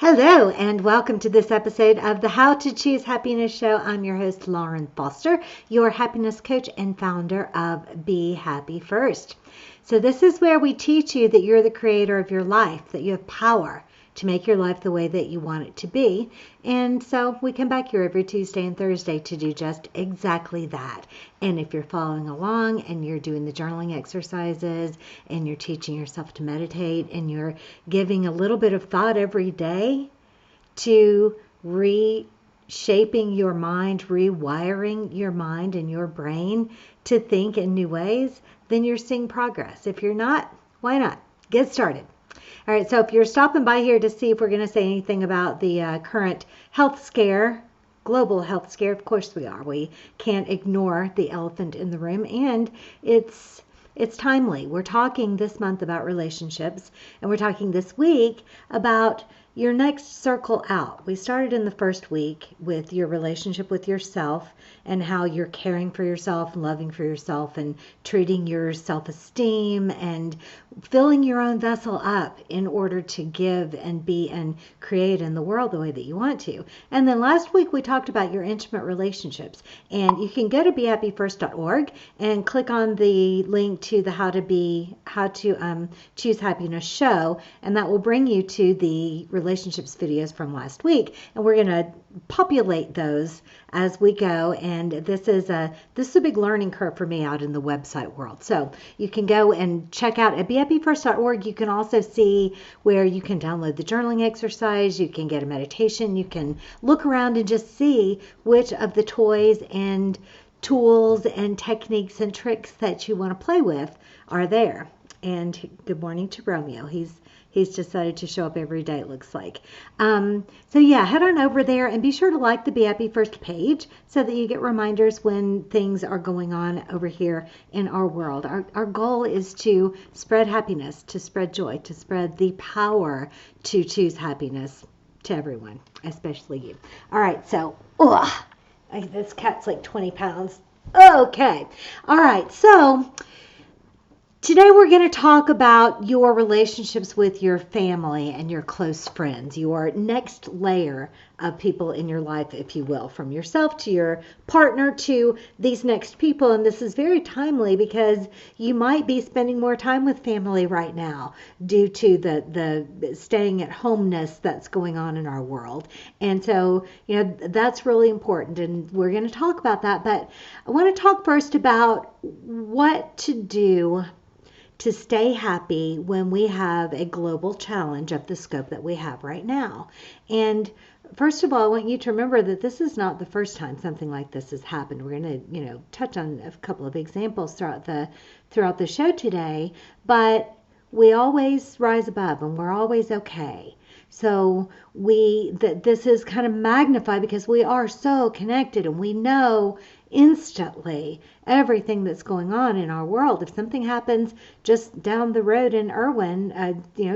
Hello, and welcome to this episode of the How to Choose Happiness Show. I'm your host, Lauren Foster, your happiness coach and founder of Be Happy First. So this is where we teach you that you're the creator of your life, that you have power to make your life the way that you want it to be. And so we come back here every Tuesday and Thursday to do just exactly that. And if you're following along and you're doing the journaling exercises and you're teaching yourself to meditate and you're giving a little bit of thought every day to reshaping your mind, rewiring your mind and your brain to think in new ways, then you're seeing progress. If you're not, why not? Get started. All right, so if you're stopping by here to see if we're going to say anything about the current health scare, global health scare, of course we are. We can't ignore the elephant in the room, and it's timely. We're talking this month about relationships, and we're talking this week about your next circle out. We started in the first week with your relationship with yourself and how you're caring for yourself and loving for yourself and treating your self-esteem and filling your own vessel up in order to give and be and create in the world the way that you want to. And then last week we talked about your intimate relationships, and you can go to behappyfirst.org and click on the link to the how to choose happiness show, and that will bring you to the relationships videos from last week, and we're going to populate those as we go. And this is a big learning curve for me out in the website world. So you can go and check out at behappyfirst.org. You can also see where you can download the journaling exercise. You can get a meditation. You can look around and just see which of the toys and tools and techniques and tricks that you want to play with are there. And good morning to Romeo. He's decided to show up every day, it looks like. So yeah, head on over there and be sure to like the Be Happy First page so that you get reminders when things are going on over here in our world. Our goal is to spread happiness, to spread joy, to spread the power to choose happiness to everyone, especially you. All right, so this cat's like 20 pounds. Okay. All right, so today we're going to talk about your relationships with your family and your close friends, your next layer of people in your life, if you will, from yourself to your partner to these next people. And this is very timely because you might be spending more time with family right now due to the staying at homeness that's going on in our world. And so, that's really important. And we're going to talk about that. But I want to talk first about what to do to stay happy when we have a global challenge of the scope that we have right now. And first of all, I want you to remember that this is not the first time something like this has happened. We're going to, touch on a couple of examples throughout the show today, but we always rise above and we're always okay. So this is kind of magnified because we are so connected and we know instantly everything that's going on in our world. If something happens just down the road in Irwin,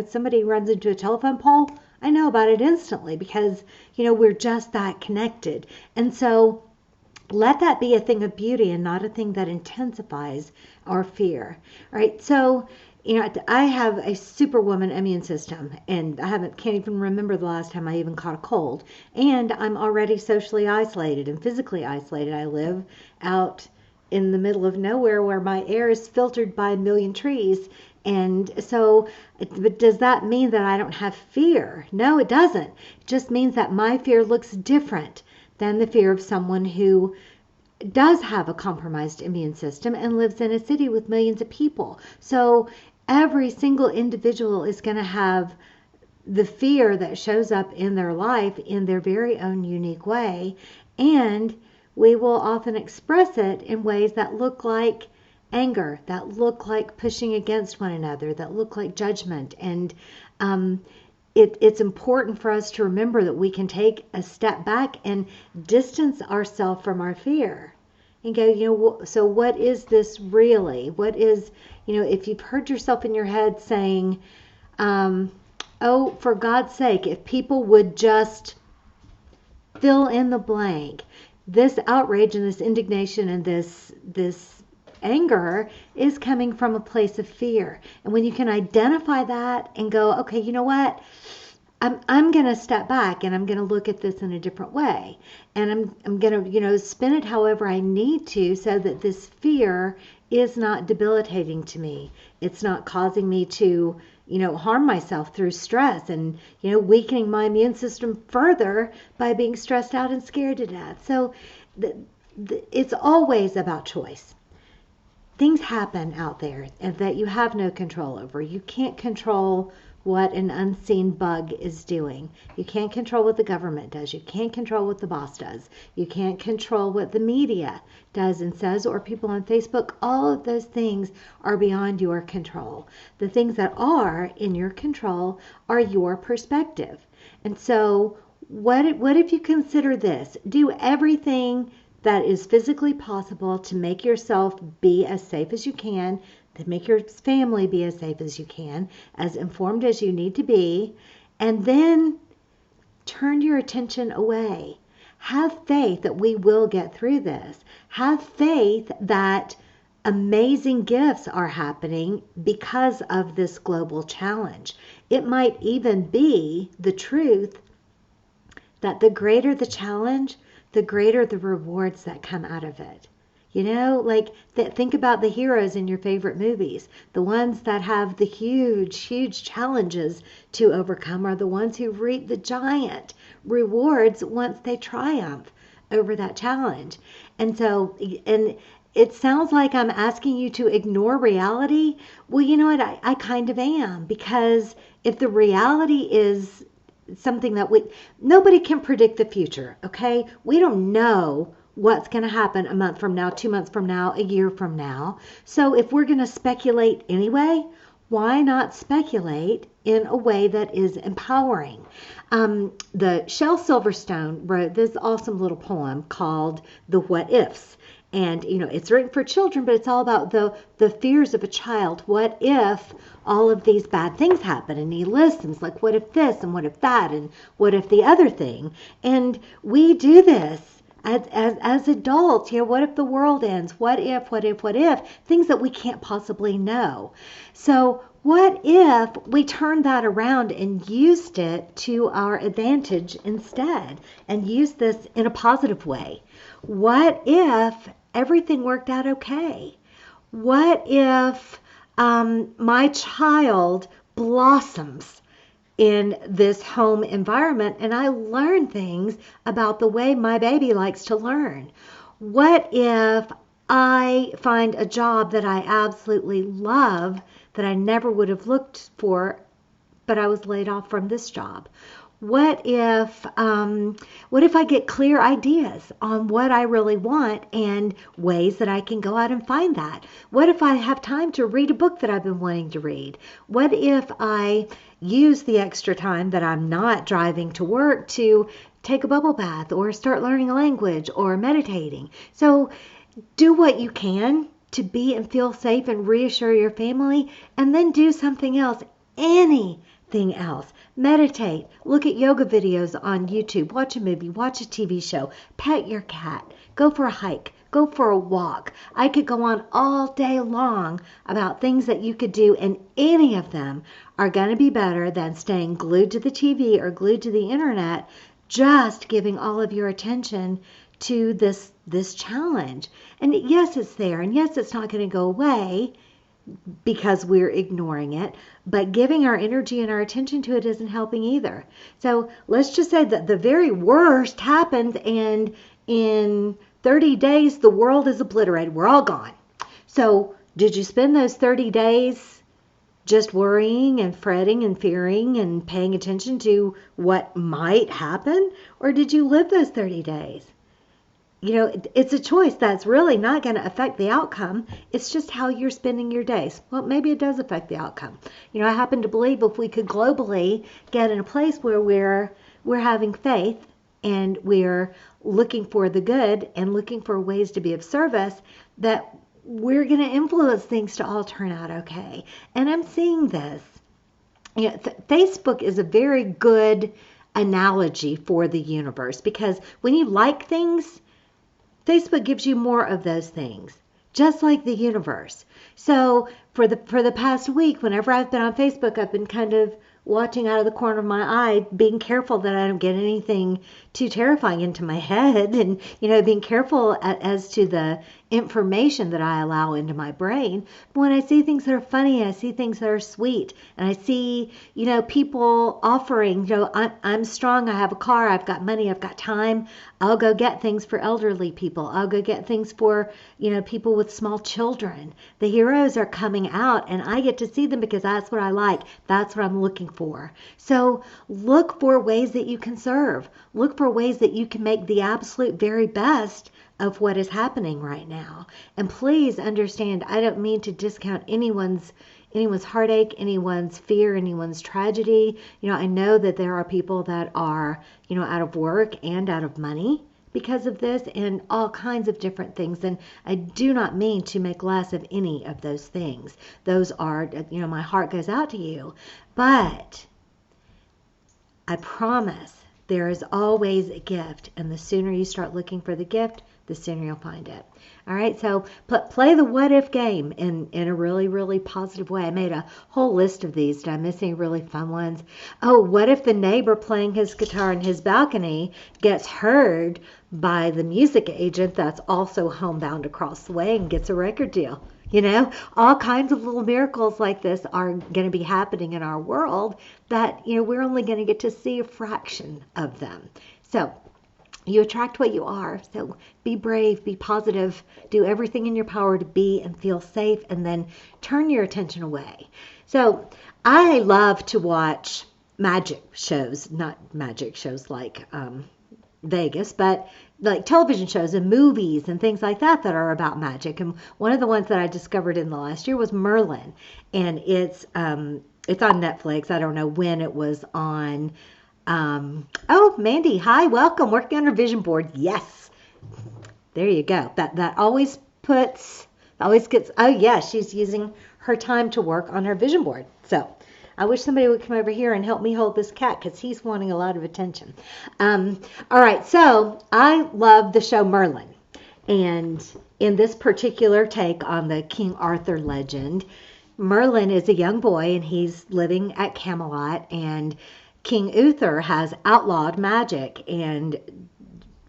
somebody runs into a telephone pole, I know about it instantly because, we're just that connected. And so let that be a thing of beauty and not a thing that intensifies our fear. All right. So, I have a superwoman immune system, and I can't even remember the last time I even caught a cold. And I'm already socially isolated and physically isolated. I live out in the middle of nowhere where my air is filtered by a million trees. And so, but does that mean that I don't have fear? No, it doesn't. It just means that my fear looks different than the fear of someone who does have a compromised immune system and lives in a city with millions of people. So every single individual is going to have the fear that shows up in their life in their very own unique way. And we will often express it in ways that look like anger, that look like pushing against one another, that look like judgment. And it's important for us to remember that we can take a step back and distance ourselves from our fear and go, so what is this really? What is, if you've heard yourself in your head saying, oh, for God's sake, if people would just fill in the blank, this outrage and this indignation and this anger is coming from a place of fear. And when you can identify that and go, okay, you know what? I'm going to step back and I'm going to look at this in a different way. And I'm going to, spin it however I need to so that this fear is not debilitating to me. It's not causing me to, harm myself through stress and, weakening my immune system further by being stressed out and scared to death. So it's always about choice. Things happen out there and that you have no control over. You can't control what an unseen bug is doing. You can't control what the government does. You can't control what the boss does. You can't control what the media does and says, or people on Facebook. All of those things are beyond your control. The things that are in your control are your perspective. And so what if you consider this? Do everything that is physically possible to make yourself be as safe as you can, to make your family be as safe as you can, as informed as you need to be, and then turn your attention away. Have faith that we will get through this. Have faith that amazing gifts are happening because of this global challenge. It might even be the truth that the greater the challenge, the greater the rewards that come out of it. Think about the heroes in your favorite movies. The ones that have the huge, huge challenges to overcome are the ones who reap the giant rewards once they triumph over that challenge. And it sounds like I'm asking you to ignore reality. Well, you know what? I kind of am, because if the reality is something that nobody can predict the future, okay? We don't know what's going to happen a month from now, 2 months from now, a year from now. So if we're going to speculate anyway, why not speculate in a way that is empowering? The Shel Silverstone wrote this awesome little poem called The What Ifs. And, it's written for children, but it's all about the fears of a child. What if all of these bad things happen? And he listens, like, what if this and what if that and what if the other thing? And we do this as adults. What if the world ends? What if? Things that we can't possibly know. So what if we turned that around and used it to our advantage instead, and used this in a positive way? What if everything worked out okay? What if my child blossoms in this home environment and I learn things about the way my baby likes to learn? What if I find a job that I absolutely love that I never would have looked for, but I was laid off from this job? What if I get clear ideas on what I really want and ways that I can go out and find that? What if I have time to read a book that I've been wanting to read? What if I use the extra time that I'm not driving to work to take a bubble bath or start learning a language or meditating? So do what you can to be and feel safe and reassure your family, and then do something else, anything else. Meditate, look at yoga videos on YouTube, watch a movie, watch a TV show, pet your cat, go for a hike, go for a walk. I could go on all day long about things that you could do, and any of them are going to be better than staying glued to the TV or glued to the internet, just giving all of your attention to this challenge. And yes, it's there, and yes, it's not going to go away because we're ignoring it, but giving our energy and our attention to it isn't helping either. So let's just say that the very worst happens, and in 30 days the world is obliterated. We're all gone. So did you spend those 30 days just worrying and fretting and fearing and paying attention to what might happen? Or did you live those 30 days? It's a choice that's really not going to affect the outcome. It's just how you're spending your days. Well, maybe it does affect the outcome. I happen to believe if we could globally get in a place where we're having faith and we're looking for the good and looking for ways to be of service, that we're going to influence things to all turn out okay. And I'm seeing this. Facebook is a very good analogy for the universe, because when you like things, Facebook gives you more of those things, just like the universe. So for the past week, whenever I've been on Facebook, I've been kind of watching out of the corner of my eye, being careful that I don't get anything too terrifying into my head, and being careful as to the information that I allow into my brain. But when I see things that are funny, I see things that are sweet, and I see people offering, I'm strong, I have a car, I've got money, I've got time, I'll go get things for elderly people, I'll go get things for people with small children. The heroes are coming out, and I get to see them because that's what I like, that's what I'm looking for. So look for ways that you can serve, look for ways that you can make the absolute very best of what is happening right now. And please understand, I don't mean to discount anyone's heartache, anyone's fear, anyone's tragedy. I know that there are people that are, out of work and out of money because of this, and all kinds of different things. And I do not mean to make less of any of those things. Those are, my heart goes out to you. But I promise there is always a gift, and the sooner you start looking for the gift, the sooner you'll find it. All right, so play the what if game in a really, really positive way. I made a whole list of these. Did I miss any really fun ones? Oh, what if the neighbor playing his guitar in his balcony gets heard by the music agent that's also homebound across the way and gets a record deal? All kinds of little miracles like this are going to be happening in our world that, we're only going to get to see a fraction of them. So you attract what you are. So be brave, be positive, do everything in your power to be and feel safe, and then turn your attention away. So I love to watch magic shows, not magic shows like Vegas, but like television shows and movies and things like that are about magic. And one of the ones that I discovered in the last year was Merlin, and it's on Netflix. I don't know when it was on. Oh, Mandy, hi, welcome. Working on her vision board. Yes, there you go. That always gets. Oh yeah, she's using her time to work on her vision board. So I wish somebody would come over here and help me hold this cat because he's wanting a lot of attention. All right, so I love the show Merlin. And in this particular take on the King Arthur legend, Merlin is a young boy and he's living at Camelot, and King Uther has outlawed magic and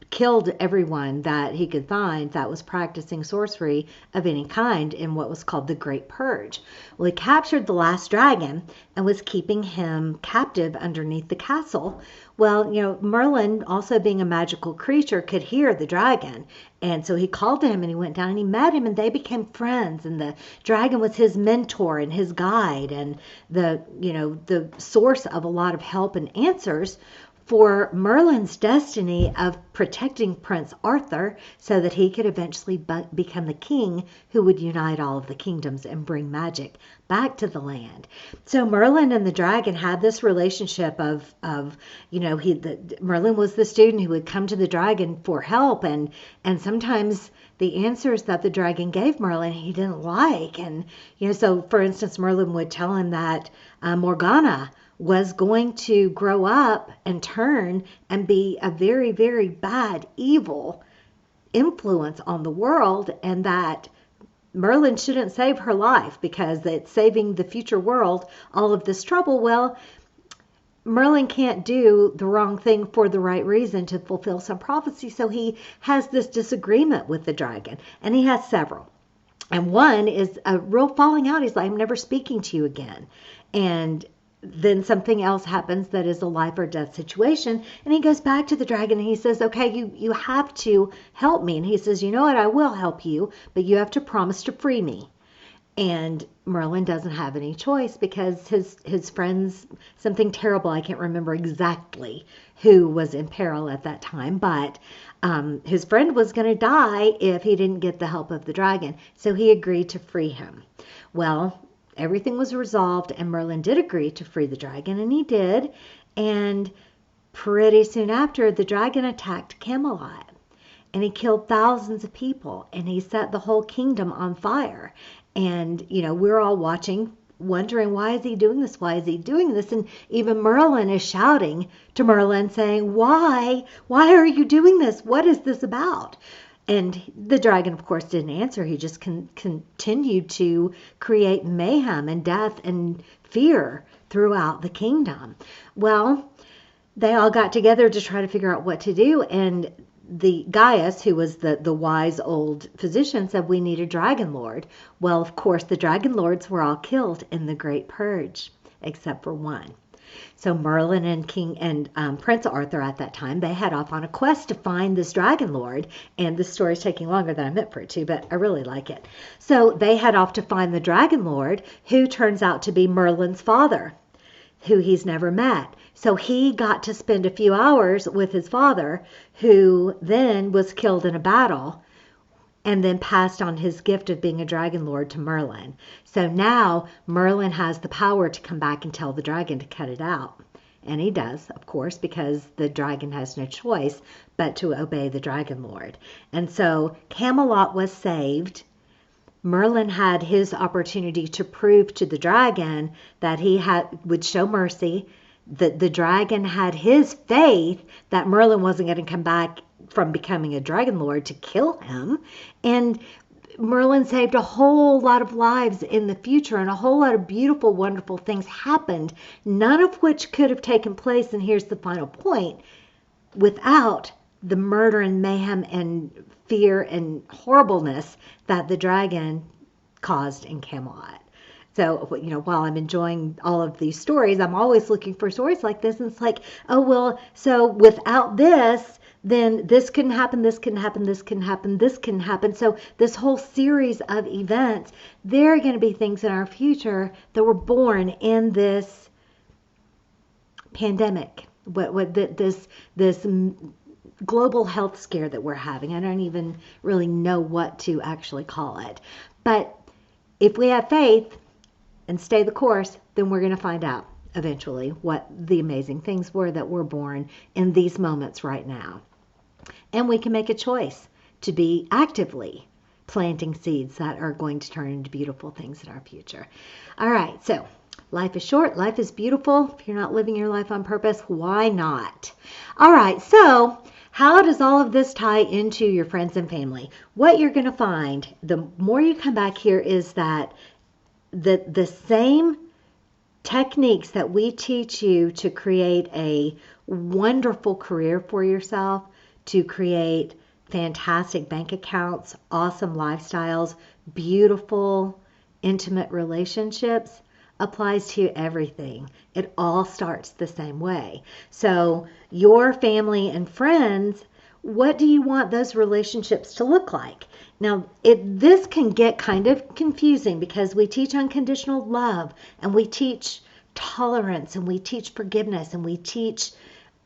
killed everyone that he could find that was practicing sorcery of any kind in what was called the Great Purge. Well, he captured the last dragon and was keeping him captive underneath the castle. Well, Merlin, also being a magical creature, could hear the dragon. And so he called to him and he went down and he met him and they became friends. And the dragon was his mentor and his guide and the source of a lot of help and answers for Merlin's destiny of protecting Prince Arthur so that he could eventually become the king who would unite all of the kingdoms and bring magic back to the land. So Merlin and the dragon had this relationship of Merlin was the student who would come to the dragon for help, and sometimes the answers that the dragon gave Merlin he didn't like. And so for instance, Merlin would tell him that Morgana was going to grow up and turn and be a very, very bad, evil influence on the world, and that Merlin shouldn't save her life because it's saving the future world all of this trouble. Well, Merlin can't do the wrong thing for the right reason to fulfill some prophecy, so he has this disagreement with the dragon, and he has several. And one is a real falling out. He's like, I'm never speaking to you again. And then something else happens that is a life or death situation, and he goes back to the dragon and he says, okay, you have to help me. And he says, you know what, I will help you, but you have to promise to free me. And Merlin doesn't have any choice because his friends, something terrible, I can't remember exactly who was in peril at that time, but his friend was going to die if he didn't get the help of the dragon. So he agreed to free him. Well, everything was resolved, and Merlin did agree to free the dragon, and he did. And pretty soon after, the dragon attacked Camelot, and he killed thousands of people, and he set the whole kingdom on fire. And, we're all watching, wondering, why is he doing this? Why is he doing this? And even Merlin is shouting to Merlin, saying, why are you doing this? What is this about? And the dragon, of course, didn't answer. He just continued to create mayhem and death and fear throughout the kingdom. Well, they all got together to try to figure out what to do. And the Gaius, who was the wise old physician, said, we need a dragon lord. Well, of course, the dragon lords were all killed in the Great Purge, except for one. So Merlin and Prince Arthur at that time, they head off on a quest to find this dragon lord. And this story is taking longer than I meant for it to, but I really like it. So they head off to find the dragon lord, who turns out to be Merlin's father, who he's never met. So he got to spend a few hours with his father, who then was killed in a battle, and then passed on his gift of being a dragon lord to Merlin. So now Merlin has the power to come back and tell the dragon to cut it out. And he does, of course, because the dragon has no choice but to obey the dragon lord. And so Camelot was saved. Merlin had his opportunity to prove to the dragon that he would show mercy. The dragon had his faith that Merlin wasn't going to come back from becoming a dragon lord to kill him. And Merlin saved a whole lot of lives in the future, and a whole lot of beautiful, wonderful things happened, none of which could have taken place, and here's the final point, without the murder and mayhem and fear and horribleness that the dragon caused in Camelot. So, while I'm enjoying all of these stories, I'm always looking for stories like this. And it's like, oh, well, so without this, then this couldn't happen, this couldn't happen, this couldn't happen, this couldn't happen. So this whole series of events, there are going to be things in our future that were born in this pandemic, this global health scare that we're having. I don't even really know what to actually call it. But if we have faith and stay the course, then we're going to find out eventually what the amazing things were that were born in these moments right now. And we can make a choice to be actively planting seeds that are going to turn into beautiful things in our future. All right, so life is short, life is beautiful. If you're not living your life on purpose, why not? All right, so how does all of this tie into your friends and family? What you're going to find, the more you come back here, is that the same techniques that we teach you to create a wonderful career for yourself, to create fantastic bank accounts, awesome lifestyles, beautiful, intimate relationships, applies to everything. It all starts the same way. So your family and friends, what do you want those relationships to look like? Now, this can get kind of confusing because we teach unconditional love, and we teach tolerance, and we teach forgiveness, and we teach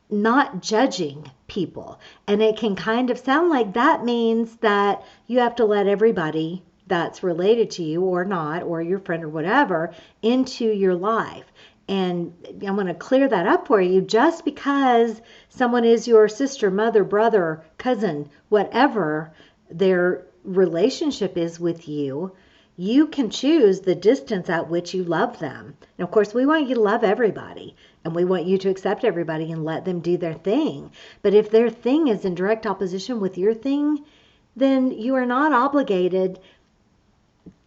not judging people. And it can kind of sound like that means that you have to let everybody that's related to you or not, or your friend or whatever, into your life. And I'm going to clear that up for you. Just because someone is your sister, mother, brother, cousin, whatever their relationship is with you, you can choose the distance at which you love them. And of course, we want you to love everybody, and we want you to accept everybody and let them do their thing. But if their thing is in direct opposition with your thing, then you are not obligated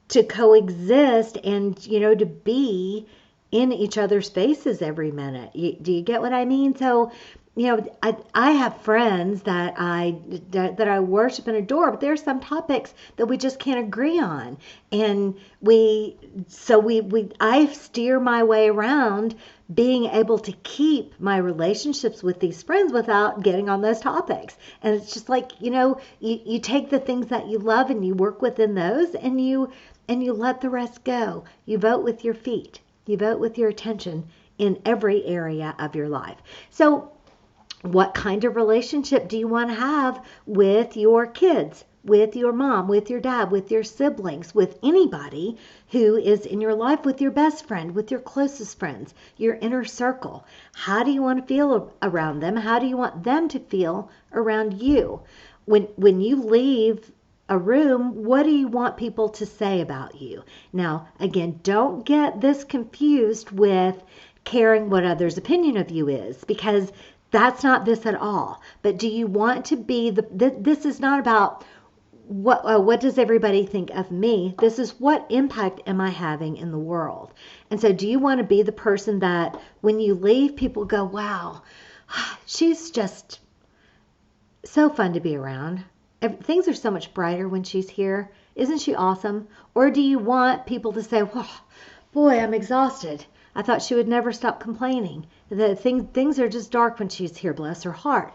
to coexist and, to be in each other's faces every minute. Do you get what I mean? So, I have friends that I worship and adore, but there are some topics that we just can't agree on. And I steer my way around being able to keep my relationships with these friends without getting on those topics. And it's just like, you take the things that you love and you work within those, and you let the rest go. You vote with your feet. You vote with your attention in every area of your life. So what kind of relationship do you want to have with your kids, with your mom, with your dad, with your siblings, with anybody who is in your life, with your best friend, with your closest friends, your inner circle? How do you want to feel around them? How do you want them to feel around you? When you leave a room, what do you want people to say about you? Now, again, don't get this confused with caring what others' opinion of you is, because that's not this at all. But do you want to be this is not about what does everybody think of me? This is what impact am I having in the world? And so do you want to be the person that when you leave, people go, wow, she's just so fun to be around. Things are so much brighter when she's here. Isn't she awesome? Or do you want people to say, "Whoa, boy, I'm exhausted. I thought she would never stop complaining. Things are just dark when she's here, bless her heart."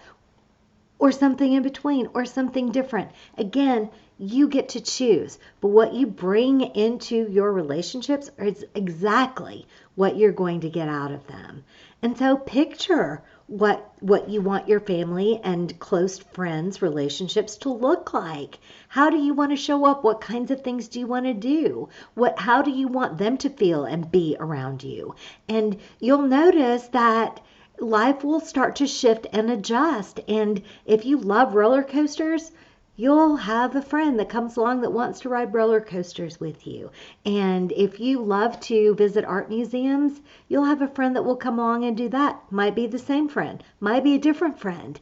Or something in between, or something different. Again, you get to choose. But what you bring into your relationships is exactly what you're going to get out of them. And so picture what you want your family and close friends relationships to look like. How do you want to show up? What kinds of things do you want to do? How do you want them to feel and be around you? And you'll notice that life will start to shift and adjust. And if you love roller coasters, you'll have a friend that comes along that wants to ride roller coasters with you. And if you love to visit art museums, you'll have a friend that will come along and do that. Might be the same friend, might be a different friend,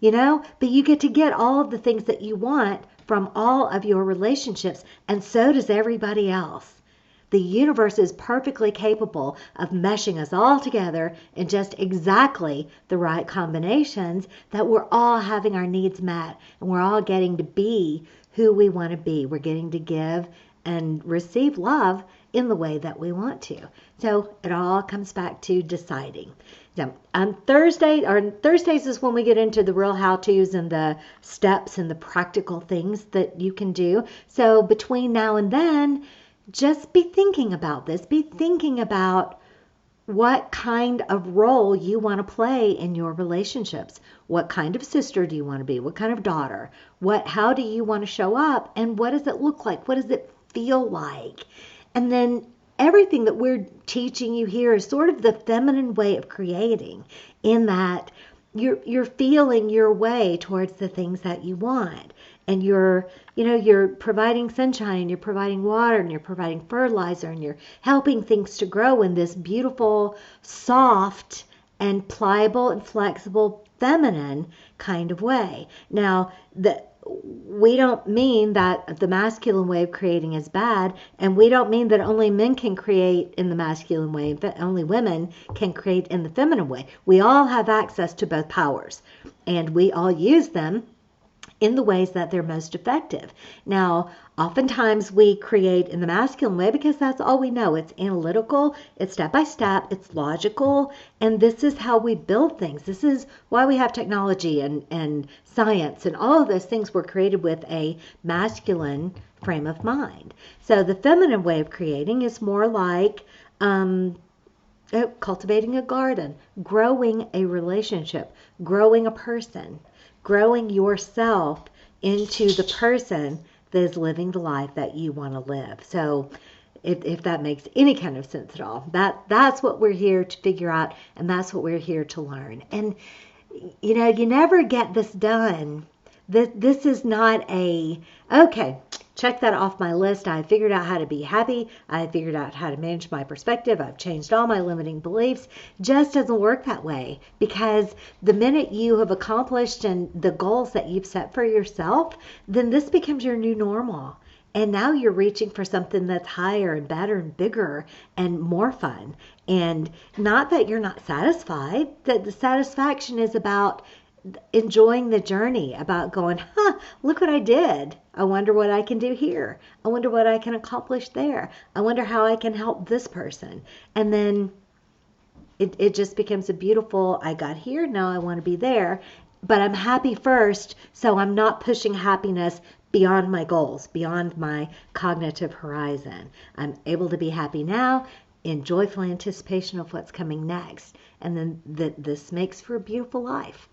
but you get to get all of the things that you want from all of your relationships, and so does everybody else. The universe is perfectly capable of meshing us all together in just exactly the right combinations that we're all having our needs met and we're all getting to be who we want to be. We're getting to give and receive love in the way that we want to. So it all comes back to deciding. Now, on Thursdays is when we get into the real how-tos and the steps and the practical things that you can do. So between now and then, just be thinking about this. Be thinking about what kind of role you want to play in your relationships. What kind of sister do you want to be? What kind of daughter? How do you want to show up? And what does it look like? What does it feel like? And then everything that we're teaching you here is sort of the feminine way of creating, in that you're feeling your way towards the things that you want. And you're providing sunshine, and you're providing water, and you're providing fertilizer, and you're helping things to grow in this beautiful, soft, and pliable and flexible, feminine kind of way. Now, we don't mean that the masculine way of creating is bad, and we don't mean that only men can create in the masculine way, and only women can create in the feminine way. We all have access to both powers, and we all use them in the ways that they're most effective. Now, oftentimes we create in the masculine way because that's all we know. It's analytical, it's step by step, it's logical, and this is how we build things. This is why we have technology and science, and all of those things were created with a masculine frame of mind. So the feminine way of creating is more like cultivating a garden, growing a relationship, growing a person, growing yourself into the person that is living the life that you want to live. So if that makes any kind of sense at all, that's what we're here to figure out, and that's what we're here to learn. And you never get this done. This is not okay, check that off my list. I figured out how to be happy. I figured out how to manage my perspective. I've changed all my limiting beliefs. Just doesn't work that way, because the minute you have accomplished and the goals that you've set for yourself, then this becomes your new normal. And now you're reaching for something that's higher and better and bigger and more fun. And not that you're not satisfied, that the satisfaction is about enjoying the journey, about going, look what I did. I wonder what I can do here. I wonder what I can accomplish there. I wonder how I can help this person. And then it just becomes a beautiful, I got here, now I want to be there. But I'm happy first, so I'm not pushing happiness beyond my goals, beyond my cognitive horizon. I'm able to be happy now in joyful anticipation of what's coming next. And then this makes for a beautiful life.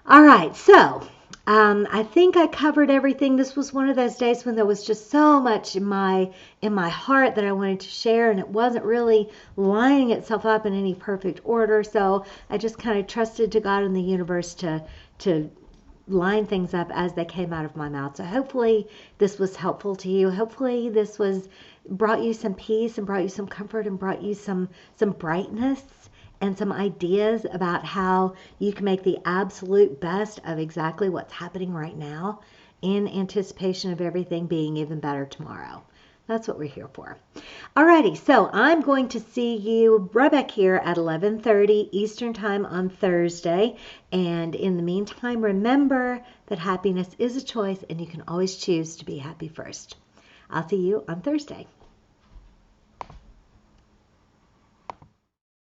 All right, so I think I covered everything. This was one of those days when there was just so much in my heart that I wanted to share, and it wasn't really lining itself up in any perfect order. So I just kind of trusted to God and the universe to line things up as they came out of my mouth. So hopefully this was helpful to you. Hopefully this brought you some peace and brought you some comfort and brought you some brightness and some ideas about how you can make the absolute best of exactly what's happening right now. in anticipation of everything being even better tomorrow. That's what we're here for. Alrighty, so I'm going to see you right back here at 11:30 Eastern Time on Thursday. And in the meantime, remember that happiness is a choice and you can always choose to be happy first. I'll see you on Thursday.